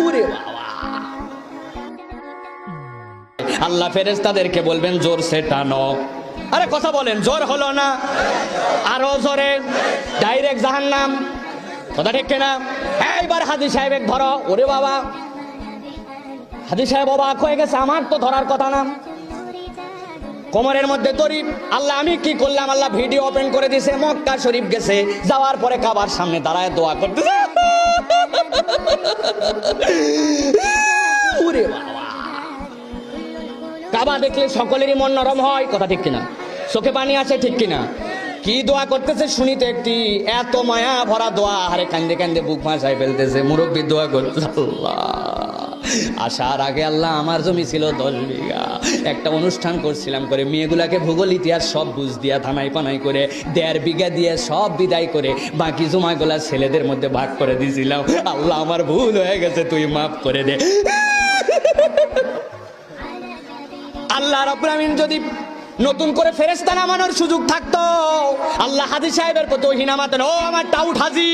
ওরে বাবা, আল্লাহ ফেরেশতাদেরকে বলবেন জোরসে টানো। আরে কথা বলেন, জোর হলো না? আরো জোরে, ডাইরেক্ট জাহান্নাম। কথা ঠিক কিনা? এইবার হাজী সাহেব ধরো। ওরে বাবা, হাজী সাহেব অবাক হয়ে গেছে, আমার তো ধরার কথা না। কোমরের মধ্যে দড়ি। আল্লাহ আমি কি করলাম? আল্লাহ ভিডিও ওপেন করে দিয়েছে, মক্কা শরীফ গেছে, যাওয়ার পরে কাবার সামনে দাঁড়ায় দোয়া করতেছে। ওরে বাবা, কাবা দেখলে সকলেরই মন নরম হয়। কথা ঠিক কিনা? চোখে পানি আছে, ঠিক কিনা? কি দোয়া করতেছে শুনিতে একটি, এত মায়া ভরা দোয়া। আরে কান্দে কান্দে বুক ভাসায় ফেলতেছে। মুরব্বী দোয়া করতেছে, আল্লাহ আসার আগে আল্লাহ আমার জমি ছিল 10 বিঘা, একটা অনুষ্ঠান করছিলাম করে মেয়েগুলাকে ভূগোল ইতিহাস সব বুঝ দিয়া থানাই পানাই করে 1.5 বিঘা দিয়ে সব বিদায় করে বাকি জমাগুলা ছেলেদের মধ্যে ভাগ করে দিয়েছিলাম। আল্লাহ আমার ভুল হয়ে গেছে, তুই মাফ করে দে। আল্লাহ রাব্বুল আমিন যদি নতুন করে ফেরেশতা নামানোর সুযোগ থাকতো, আল্লাহ হাজী সাহেবের প্রতি ওহী নামাতেন। ও আমার টাউট হাজী,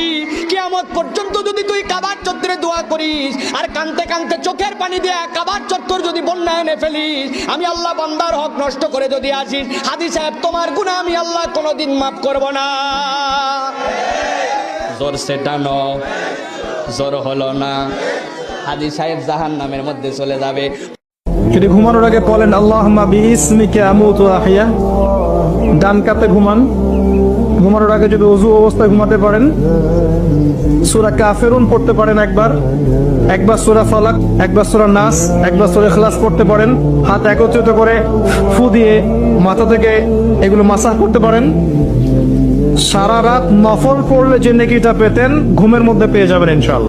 কিয়ামত পর্যন্ত যদি তুই কাবার চত্বরে দোয়া করিস আর কানতে কানতে চোখের পানি দিয়ে কাবার চত্বর যদি বন্যা এনে ফেলিস, আমি আল্লাহ বান্দার হক নষ্ট করে যদি আসিস, হাজী সাহেব তোমার গুনাহ আমি আল্লাহ কোনোদিন মাফ করব না। জোর সে টানো। জোর হলো না? হাজী সাহেব জাহান্নামের মধ্যে চলে যাবে। যদি ঘুমানোর আগে বলেন আল্লাহুম্মা বিইসমিকা আমুতু ওয়া আহইয়া, ডান কাতে ঘুমান। ঘুমানোর আগে যদি ওযু অবস্থায় ঘুমাতে পারেন, সূরা কাফিরুন পড়তে পারেন একবার সূরা ফালাক, একবার সূরা নাস, একবার সূরা ইখলাস পড়তে পারেন। হাত একত্রিত করে ফু দিয়ে মাথা থেকে এগুলো মাসাজ করতে পারেন। সারা রাত নফল পড়লে যে নেকিটা পেতেন ঘুমের মধ্যে পেয়ে যাবেন ইনশাআল্লাহ।